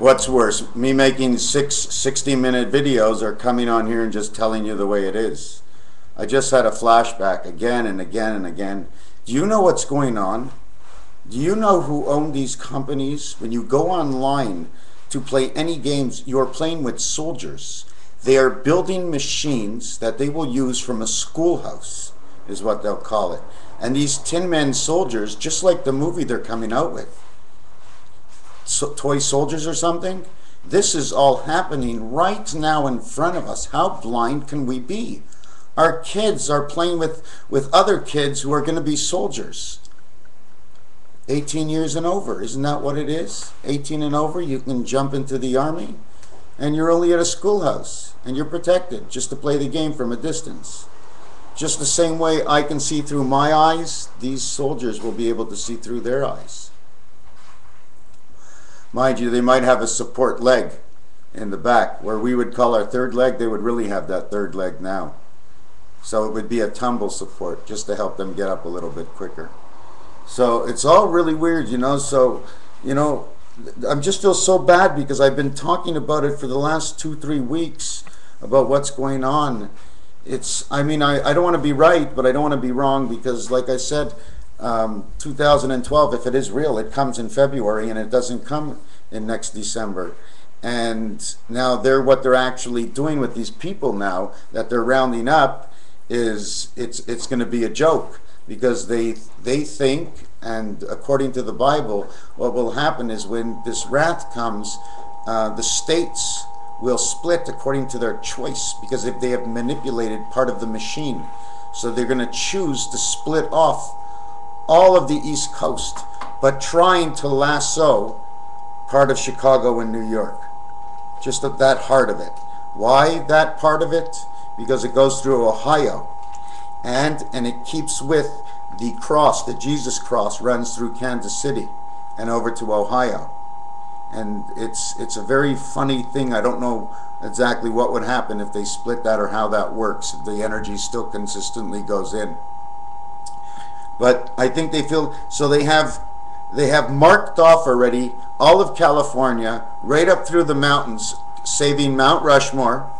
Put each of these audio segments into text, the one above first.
What's worse, me making 60-minute videos or coming on here and just telling you the way it is? I just had a flashback again and again and again. Do you know what's going on? Do you know who own these companies? When you go online to play any games, you're playing with soldiers. They are building machines that they will use from a schoolhouse, is what they'll call it. And these Tin Men soldiers, just like the movie they're coming out with, toy soldiers or something, this is all happening right now in front of us. How blind can we be? Our kids are playing with other kids who are going to be soldiers. 18 years and over, isn't that what it is? 18 and over, you can jump into the army, and you're only at a schoolhouse, and you're protected just to play the game from a distance. Just the same way I can see through my eyes, these soldiers will be able to see through their eyes. Mind you, they might have a support leg in the back. Where we would call our third leg, they would really have that third leg now. So it would be a tumble support just to help them get up a little bit quicker. So it's all really weird, you know. So, you know, I just feel so bad because I've been talking about it for the last 2-3 weeks about what's going on. I mean, I don't want to be right, but I don't want to be wrong because, like I said, 2012, if it is real, it comes in February and it doesn't come in next December. And now what they're actually doing with these people now that they're rounding up is it's going to be a joke, because they think, and according to the Bible, what will happen is when this wrath comes, the states will split according to their choice, because if they have manipulated part of the machine. So they're going to choose to split off all of the East Coast, but trying to lasso part of Chicago and New York. Just that heart of it. Why that part of it? Because it goes through Ohio, and it keeps with the cross. The Jesus cross runs through Kansas City and over to Ohio. And it's a very funny thing. I don't know exactly what would happen if they split that or how that works. The energy still consistently goes in. But I think they feel, so they have marked off already all of California, right up through the mountains, saving Mount Rushmore.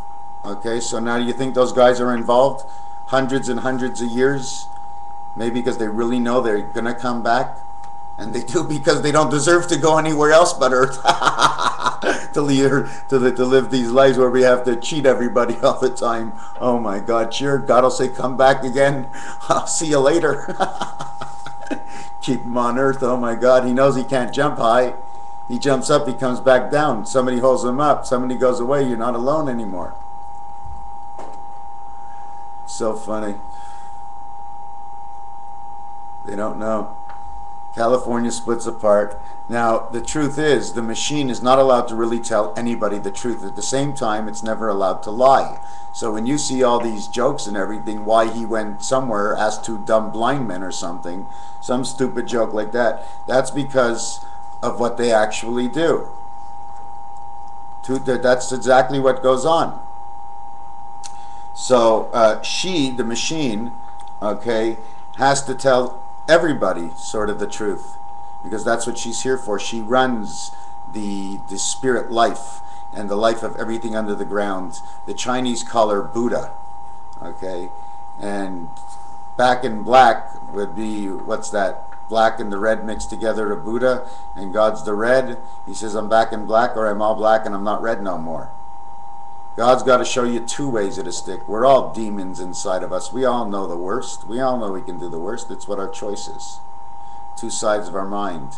Okay, so now you think those guys are involved hundreds and hundreds of years? Maybe because they really know they're going to come back. And they do, because they don't deserve to go anywhere else but Earth to live these lives where we have to cheat everybody all the time. Oh my God, sure, God will say, come back again. I'll see you later. Keep him on Earth. Oh my God, he knows he can't jump high. He jumps up, he comes back down. Somebody holds him up, somebody goes away, you're not alone anymore. So funny. They don't know. California splits apart. Now, the truth is, the machine is not allowed to really tell anybody the truth. At the same time, it's never allowed to lie. So when you see all these jokes and everything, why he went somewhere as two dumb blind men or something, some stupid joke like that, that's because of what they actually do. That's exactly what goes on. So the machine, okay, has to tell everybody sort of the truth, because that's what she's here for. She runs the spirit life and the life of everything under the ground. The Chinese call her Buddha, okay, and back in black would be, what's that, black and the red mixed together to Buddha, and God's the red. He says, I'm back in black, or I'm all black and I'm not red no more. God's got to show you two ways of the stick. We're all demons inside of us. We all know the worst. We all know we can do the worst. It's what our choice is. Two sides of our mind.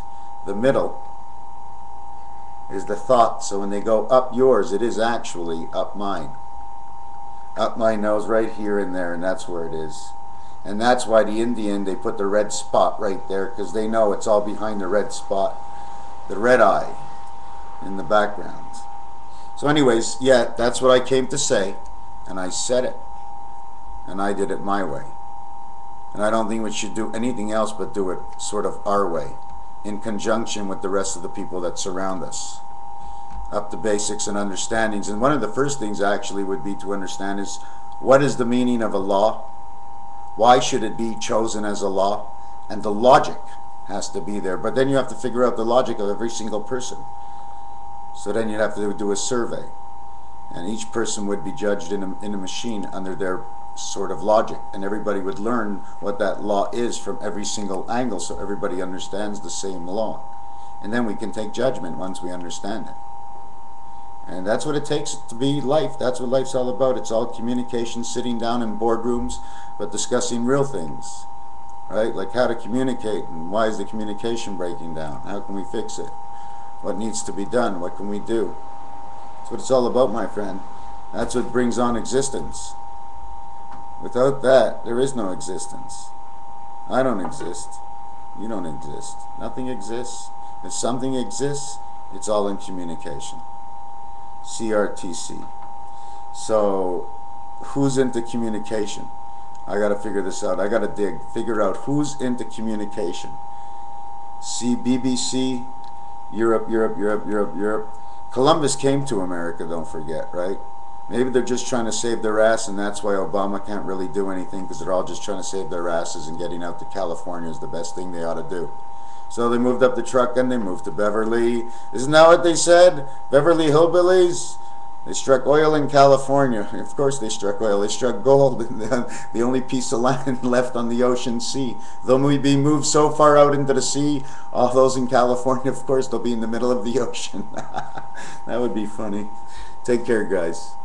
The middle is the thought. So when they go up yours, it is actually up mine. Up my nose, right here and there, and that's where it is. And that's why the Indian, they put the red spot right there, because they know it's all behind the red spot. The red eye in the background. So anyways, yeah, that's what I came to say, and I said it, and I did it my way. And I don't think we should do anything else but do it sort of our way, in conjunction with the rest of the people that surround us. Up to basics and understandings. And one of the first things actually would be to understand is, what is the meaning of a law? Why should it be chosen as a law? And the logic has to be there. But then you have to figure out the logic of every single person. So then you'd have to do a survey, and each person would be judged in a machine under their sort of logic, and everybody would learn what that law is from every single angle, so everybody understands the same law. And then we can take judgment once we understand it. And that's what it takes to be life. That's what life's all about. It's all communication, sitting down in boardrooms, but discussing real things, right? Like how to communicate, and why is the communication breaking down? How can we fix it? What needs to be done? What can we do? That's what it's all about, my friend. That's what brings on existence. Without that, there is no existence. I don't exist. You don't exist. Nothing exists. If something exists, it's all in communication. CRTC. So, who's into communication? I got to figure this out. I got to figure out who's into communication. See, BBC, Europe. Columbus came to America, don't forget, right? Maybe they're just trying to save their ass, and that's why Obama can't really do anything, because they're all just trying to save their asses, and getting out to California is the best thing they ought to do. So they moved up the truck and they moved to Beverly. Isn't that what they said? Beverly Hillbillies? They struck oil in California. Of course they struck oil. They struck gold. The only piece of land left on the ocean sea. Though we be moved so far out into the sea, all those in California, of course, they'll be in the middle of the ocean. That would be funny. Take care, guys.